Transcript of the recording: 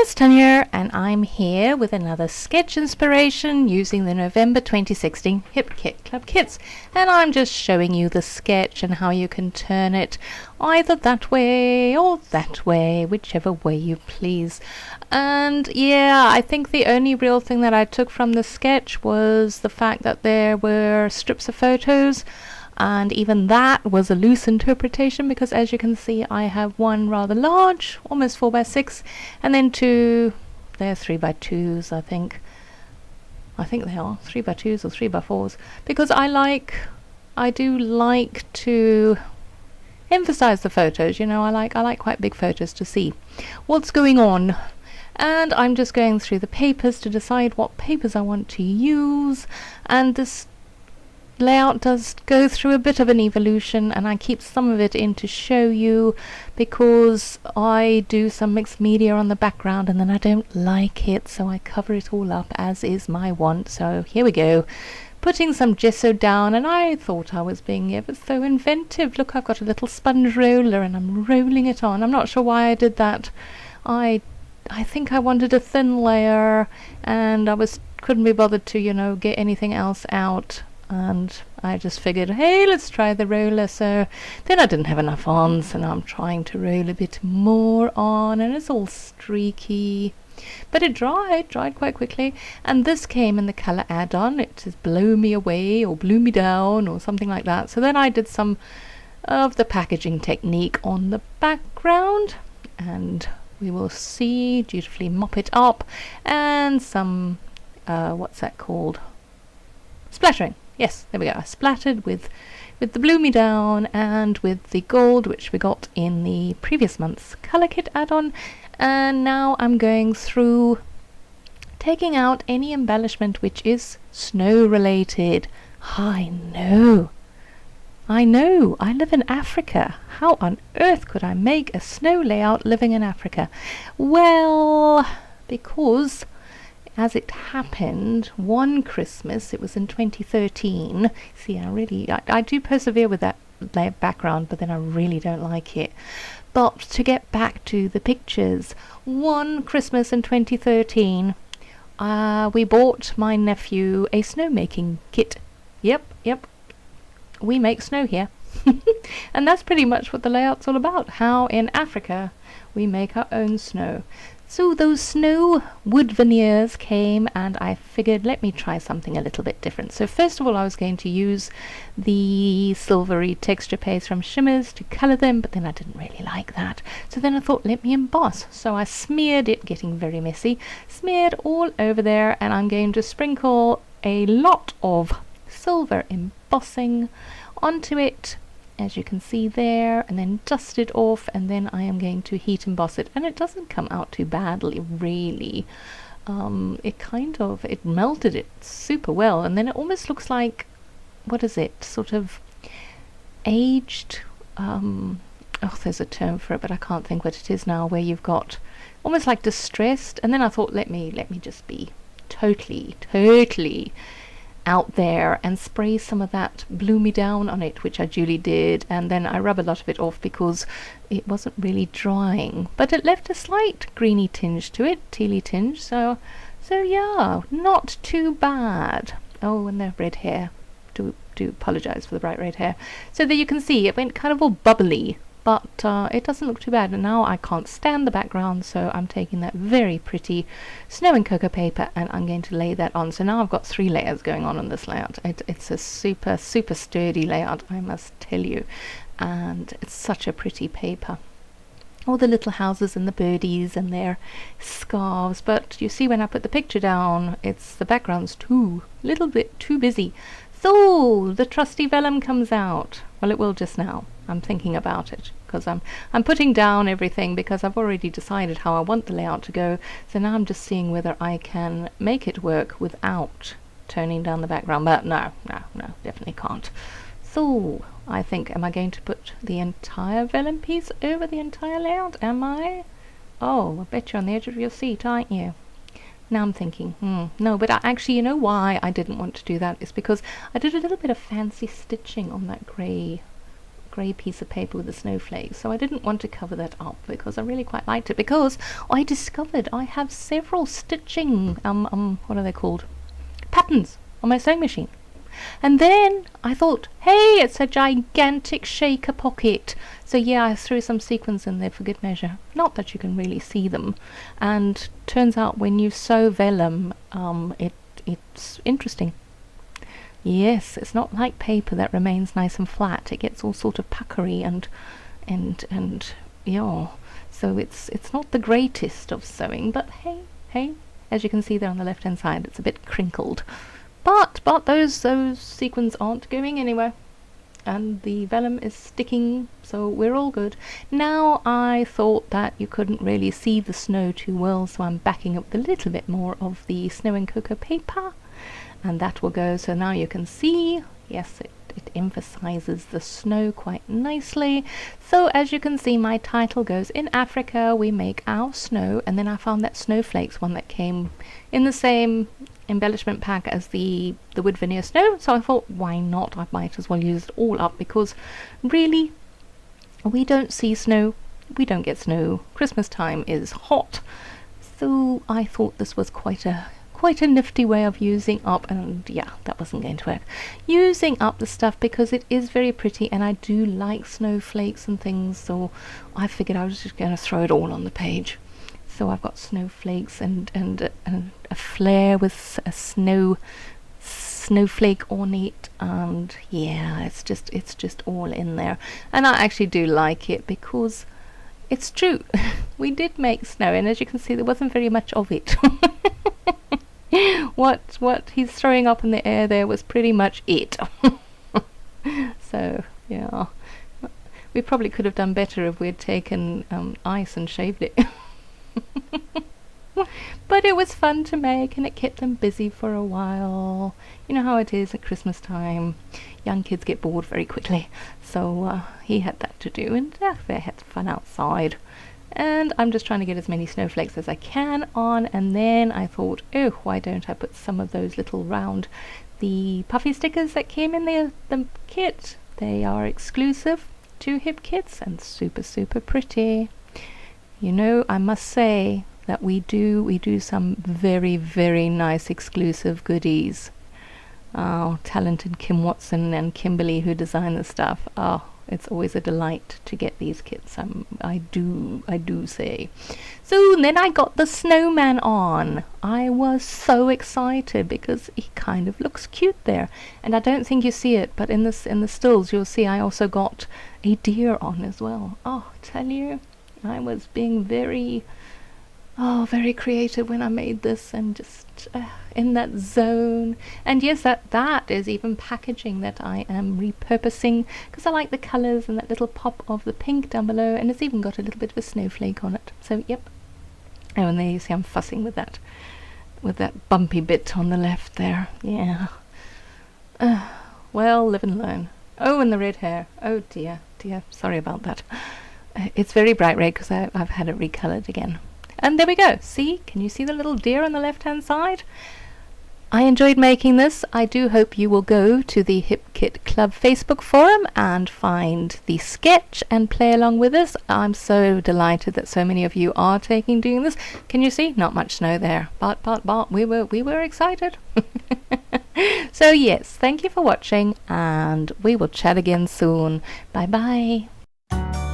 it's Tanya, and I'm here with another sketch inspiration using the November 2016 Hip Kit Club kits, and I'm just showing you the sketch and how you can turn it either that way or that way, whichever way you please. And yeah, I think the only real thing that I took from the sketch was the fact that there were strips of photos, and even that was a loose interpretation because, as you can see, I have one rather large, almost 4x6, and then two, they're 3x2s, I think they are 3x2s or 3x4s, because I do like to emphasize the photos. I like quite big photos to see what's going on. And I'm just going through the papers to decide what papers I want to use, and this layout does go through a bit of an evolution, and I keep some of it in to show you because I do some mixed media on the background and then I don't like it, so I cover it all up as is my want. So here we go, putting some gesso down, and I thought I was being ever so inventive. Look, I've got a little sponge roller and I'm rolling it on. I'm not sure why I did that. I think I wanted a thin layer and couldn't be bothered to get anything else out, and I just figured, hey, let's try the roller. So then I didn't have enough on, so now I'm trying to roll a bit more on, and it's all streaky, but it dried quite quickly. And this came in the color add-on. It says blow me away or blew me down or something like that. So then I did some of the packaging technique on the background, and we will see, dutifully mop it up, and some what's that called, splattering. Yes, there we go. I splattered with the Blue Me Down and with the gold, which we got in the previous month's color kit add-on. And now I'm going through taking out any embellishment which is snow related. I know. I live in Africa. How on earth could I make a snow layout living in Africa? Well, because as it happened, one Christmas, it was in 2013. See, I do persevere with that background, but then I really don't like it. But to get back to the pictures, one Christmas in 2013, we bought my nephew a snowmaking kit. Yep, we make snow here. And that's pretty much what the layout's all about, how in Africa we make our own snow. So those snow wood veneers came, and I figured, let me try something a little bit different. So first of all, I was going to use the silvery texture paste from Shimmers to color them, but then I didn't really like that. So then I thought, let me emboss. So I smeared it, getting very messy, smeared all over there, and I'm going to sprinkle a lot of silver embossing onto it, as you can see there, and then dust it off, and then I am going to heat emboss it, and it doesn't come out too badly, really. It melted it super well, and then it almost looks like, what is it, sort of aged, there's a term for it, but I can't think what it is now, where you've got almost like distressed. And then I thought, let me just be totally out there and spray some of that Blue Me Down on it, which I duly did, and then I rub a lot of it off because it wasn't really drying, but it left a slight greeny tinge to it, tealy tinge, so yeah, not too bad. Oh, and the red hair, do apologize for the bright red hair. So there you can see it went kind of all bubbly, but it doesn't look too bad. And now I can't stand the background, so I'm taking that very pretty snow and cocoa paper and I'm going to lay that on. So now I've got 3 layers going on this layout. It's a super sturdy layout, I must tell you, and it's such a pretty paper. All the little houses and the birdies and their scarves, but you see when I put the picture down, the background's little bit too busy. So the trusty vellum comes out. Well, it will just now. I'm thinking about it because I'm putting down everything because I've already decided how I want the layout to go. So now I'm just seeing whether I can make it work without toning down the background. But no, definitely can't. So I think, am I going to put the entire vellum piece over the entire layout? Am I? Oh, I bet you're on the edge of your seat, aren't you? Now I'm thinking, no, but actually, you know why I didn't want to do that? It's because I did a little bit of fancy stitching on that grey grey piece of paper with the snowflakes, so I didn't want to cover that up because I really quite liked it, because I discovered I have several stitching what are they called, patterns on my sewing machine. And then I thought, hey, it's a gigantic shaker pocket. So yeah, I threw some sequins in there for good measure. Not that you can really see them. And turns out when you sew vellum, it's interesting. Yes, it's not like paper that remains nice and flat. It gets all sort of puckery and yeah. So it's not the greatest of sewing, but hey, as you can see there on the left hand side, it's a bit crinkled. But those sequins aren't going anywhere, and the vellum is sticking, so we're all good. Now I thought that you couldn't really see the snow too well, so I'm backing up with a little bit more of the Snow and Cocoa paper, and that will go. So now you can see, yes, it emphasizes the snow quite nicely. So as you can see, my title goes, in Africa we make our snow, and then I found that snowflakes one that came in the same embellishment pack as the wood veneer snow, so I thought, why not? I might as well use it all up, because really we don't see snow, we don't get snow. Christmas time is hot, so I thought this was quite a nifty way of using up, and yeah, that wasn't going to work, using up the stuff, because it is very pretty and I do like snowflakes and things, so I figured I was just going to throw it all on the page. So I've got snowflakes and a flare with a snowflake on it, and yeah, it's just all in there. And I actually do like it, because it's true. We did make snow, and as you can see, there wasn't very much of it. What he's throwing up in the air there was pretty much it. So yeah, we probably could have done better if we'd taken ice and shaved it. But it was fun to make, and it kept them busy for a while. You know how it is at Christmas time, young kids get bored very quickly, so he had that to do, and they had fun outside. And I'm just trying to get as many snowflakes as I can on, and then I thought, oh, why don't I put some of those little the puffy stickers that came in the kit. They are exclusive to Hip Kits and super pretty. You know, I must say that we do some very nice exclusive goodies. Oh, talented Kim Watson and Kimberly, who design the stuff. Oh, it's always a delight to get these kits. I do say. So then I got the snowman on. I was so excited because he kind of looks cute there, and I don't think you see it, but in the stills you'll see I also got a deer on as well. Oh, I tell you, I was being very creative when I made this, and just in that zone. And yes, that is even packaging that I am repurposing, because I like the colours and that little pop of the pink down below, and it's even got a little bit of a snowflake on it. So yep. Oh, and there you see I'm fussing with that bumpy bit on the left there. Yeah. Well, live and learn. Oh, and the red hair. Oh dear, sorry about that. It's very bright red because I've had it recolored again. And there we go. See? Can you see the little deer on the left-hand side? I enjoyed making this. I do hope you will go to the Hip Kit Club Facebook forum and find the sketch and play along with us. I'm so delighted that so many of you are doing this. Can you see? Not much snow there, but we were excited. So yes, thank you for watching, and we will chat again soon. Bye bye.